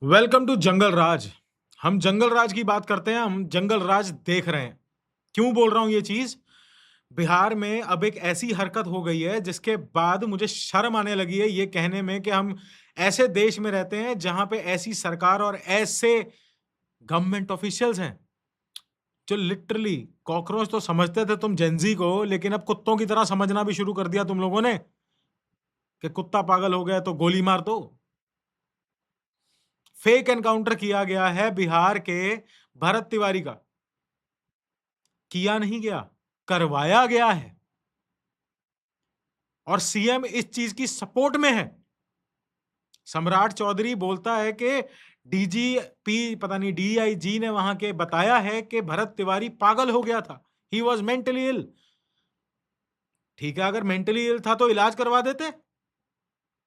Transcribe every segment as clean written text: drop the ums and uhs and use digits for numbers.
Welcome to जंगल राज। हम जंगल राज की बात करते हैं, हम जंगल राज देख रहे हैं। क्यों बोल रहा हूं ये चीज? बिहार में अब एक ऐसी हरकत हो गई है जिसके बाद मुझे शर्म आने लगी है ये कहने में कि हम ऐसे देश में रहते हैं जहां पे ऐसी सरकार और ऐसे गवर्नमेंट ऑफिशियल्स हैं जो लिटरली कॉकरोच तो समझते थे तुम जेंजी को, लेकिन अब कुत्तों की तरह समझना भी शुरू कर दिया तुम लोगों ने कि कुत्ता पागल हो गया तो गोली मार दो। फेक एनकाउंटर किया गया है बिहार के भरत तिवारी का। किया नहीं गया, करवाया गया है। और सीएम इस चीज की सपोर्ट में है। सम्राट चौधरी बोलता है कि डीजीपी पता नहीं डीआईजी ने वहां के बताया है कि भरत तिवारी पागल हो गया था। He was mentally ill. ठीक है, अगर मेंटली इल था तो इलाज करवा देते।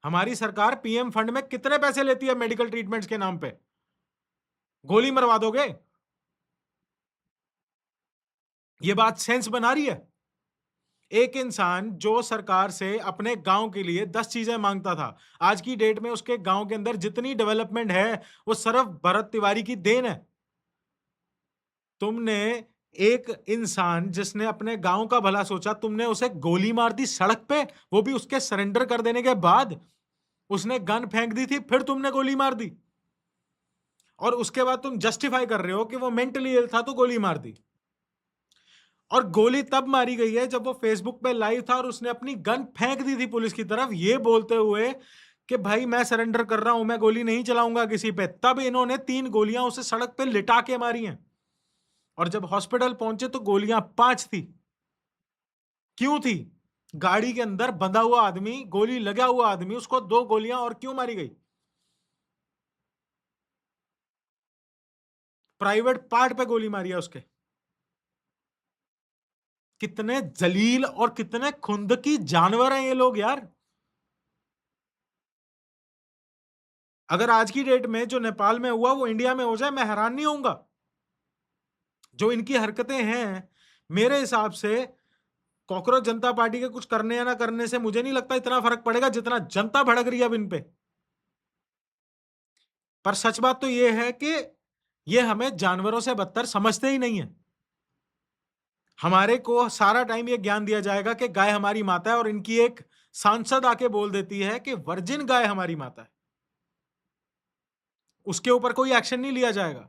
हमारी सरकार पीएम फंड में कितने पैसे लेती है मेडिकल ट्रीटमेंट्स के नाम पे? गोली मरवा दोगे? ये बात सेंस बना रही है? एक इंसान जो सरकार से अपने गांव के लिए 10 चीजें मांगता था, आज की डेट में उसके गांव के अंदर जितनी डेवलपमेंट है वो सिर्फ भरत तिवारी की देन है। तुमने एक इंसान जिसने अपने गांव का भला सोचा, तुमने उसे गोली मार दी सड़क पे, वो भी उसके सरेंडर कर देने के बाद। उसने गन फेंक दी थी, फिर तुमने गोली मार दी। और उसके बाद तुम जस्टिफाई कर रहे हो कि वो मेंटली इल था तो गोली मार दी। और गोली तब मारी गई है जब वो फेसबुक पे लाइव था और उसने अपनी गन फेंक दी थी पुलिस की तरफ, ये बोलते हुए कि भाई मैं सरेंडर कर रहा हूं, मैं गोली नहीं चलाऊंगा किसी पे। तब इन्होंने 3 गोलियां उसे सड़क पे लिटा के मारी हैं। और जब हॉस्पिटल पहुंचे तो गोलियां 5 थी। क्यों थी? गाड़ी के अंदर बंधा हुआ आदमी, गोली लगा हुआ आदमी, उसको 2 गोलियां और क्यों मारी गई? प्राइवेट पार्ट पे गोली मारी है उसके। कितने जलील और कितने खुंदकी जानवर हैं ये लोग यार। अगर आज की डेट में जो नेपाल में हुआ वो इंडिया में हो जाए, मैं हैरान नहीं होऊंगा। जो इनकी हरकतें हैं, मेरे हिसाब से कॉकरोच जनता पार्टी के कुछ करने या ना करने से मुझे नहीं लगता इतना फर्क पड़ेगा जितना जनता भड़क रही है अब इन पे। पर सच बात तो ये है कि ये हमें जानवरों से बदतर समझते ही नहीं है। हमारे को सारा टाइम ये ज्ञान दिया जाएगा कि गाय हमारी माता है, और इनकी एक सांसद आके बोल देती है कि वर्जिन गाय हमारी माता है। उसके ऊपर कोई एक्शन नहीं लिया जाएगा।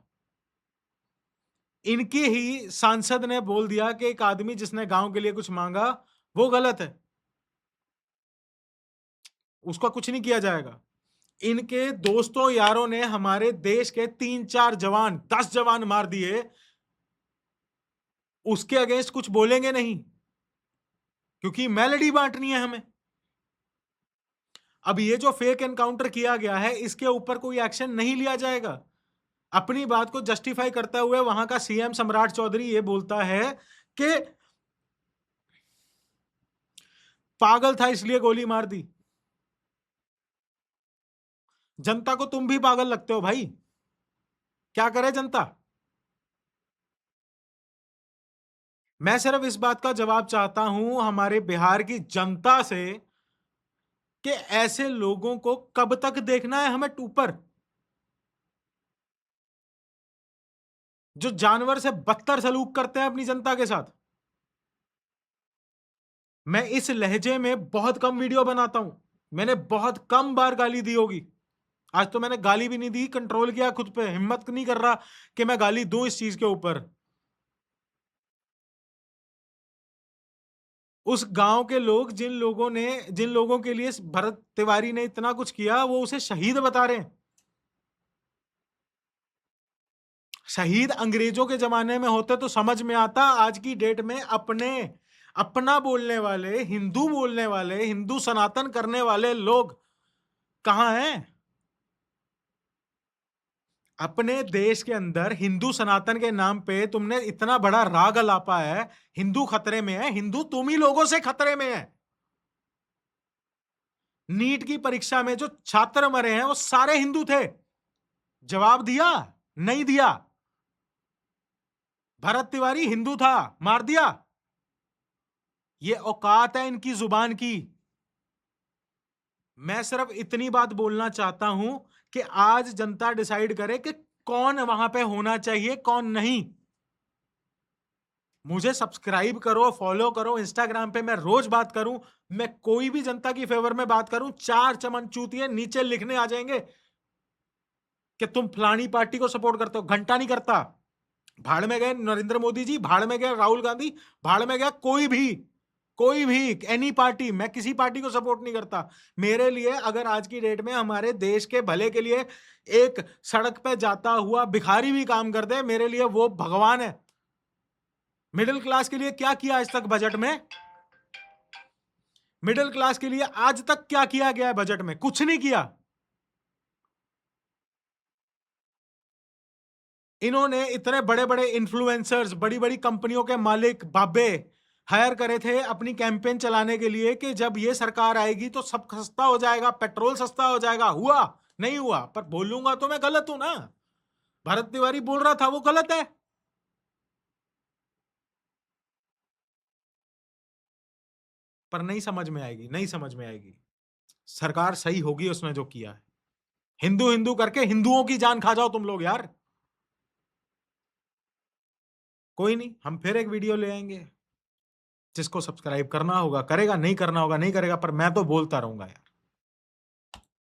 इनके ही सांसद ने बोल दिया कि एक आदमी जिसने गांव के लिए कुछ मांगा वो गलत है, उसका कुछ नहीं किया जाएगा। इनके दोस्तों यारों ने हमारे देश के 3-4 जवान, 10 जवान मार दिए, उसके अगेंस्ट कुछ बोलेंगे नहीं क्योंकि मेलेडी बांटनी है हमें। अब ये जो फेक एनकाउंटर किया गया है इसके ऊपर कोई एक्शन नहीं लिया जाएगा। अपनी बात को जस्टिफाई करते हुए वहां का सीएम सम्राट चौधरी ये बोलता है कि पागल था इसलिए गोली मार दी। जनता को तुम भी पागल लगते हो भाई। क्या करे जनता? मैं सिर्फ इस बात का जवाब चाहता हूं हमारे बिहार की जनता से कि ऐसे लोगों को कब तक देखना है हमें ऊपर, जो जानवर से बदतर सलूक करते हैं अपनी जनता के साथ। मैं इस लहजे में बहुत कम वीडियो बनाता हूं। मैंने बहुत कम बार गाली दी होगी। आज तो मैंने गाली भी नहीं दी, कंट्रोल किया खुद पे, हिम्मत नहीं कर रहा कि मैं गाली दूं इस चीज के ऊपर। उस गांव के लोग, जिन लोगों के लिए भरत तिवारी ने इतना कुछ किया, वो उसे शहीद बता रहे हैं। शहीद अंग्रेजों के जमाने में होते तो समझ में आता। आज की डेट में अपना बोलने वाले, हिंदू बोलने वाले, हिंदू सनातन करने वाले लोग कहां हैं? अपने देश के अंदर हिंदू सनातन के नाम पे तुमने इतना बड़ा राग अलापा है। हिंदू खतरे में है, हिंदू तुम ही लोगों से खतरे में है। नीट की परीक्षा में जो छात्र मरे हैं वो सारे हिंदू थे। जवाब दिया? नहीं दिया। भरत तिवारी हिंदू था, मार दिया। ये औकात है इनकी जुबान की। मैं सिर्फ इतनी बात बोलना चाहता हूं कि आज जनता डिसाइड करे कि कौन वहां पे होना चाहिए, कौन नहीं। मुझे सब्सक्राइब करो, फॉलो करो, इंस्टाग्राम पे मैं रोज बात करूं, मैं कोई भी जनता की फेवर में बात करूं, 4 चमन चूतिए नीचे लिखने आ जाएंगे कि तुम फलानी पार्टी को सपोर्ट करते हो। घंटा नहीं करता। भाड़ में गए नरेंद्र मोदी जी, भाड़ में गया राहुल गांधी, भाड़ में गया कोई भी एनी पार्टी। मैं किसी पार्टी को सपोर्ट नहीं करता। मेरे लिए अगर आज की डेट में हमारे देश के भले के लिए एक सड़क पे जाता हुआ भिखारी भी काम कर दे, मेरे लिए वो भगवान है। मिडिल क्लास के लिए क्या किया आज तक बजट में? मिडिल क्लास के लिए आज तक क्या किया गया है बजट में? कुछ नहीं किया। इन्होंने इतने बड़े बड़े इन्फ्लुएंसर्स, बड़ी बड़ी कंपनियों के मालिक बाबे हायर करे थे अपनी कैंपेन चलाने के लिए कि जब ये सरकार आएगी तो सब सस्ता हो जाएगा, पेट्रोल सस्ता हो जाएगा। हुआ? नहीं हुआ। पर बोलूंगा तो मैं गलत हूं ना। भरत तिवारी बोल रहा था वो गलत है। पर नहीं समझ में आएगी, नहीं समझ में आएगी। सरकार सही होगी उसने जो किया है। हिंदू हिंदू करके हिंदुओं की जान खा जाओ तुम लोग यार। कोई नहीं, हम फिर एक वीडियो ले आएंगे। जिसको सब्सक्राइब करना होगा करेगा, नहीं करना होगा नहीं करेगा, पर मैं तो बोलता रहूंगा यार।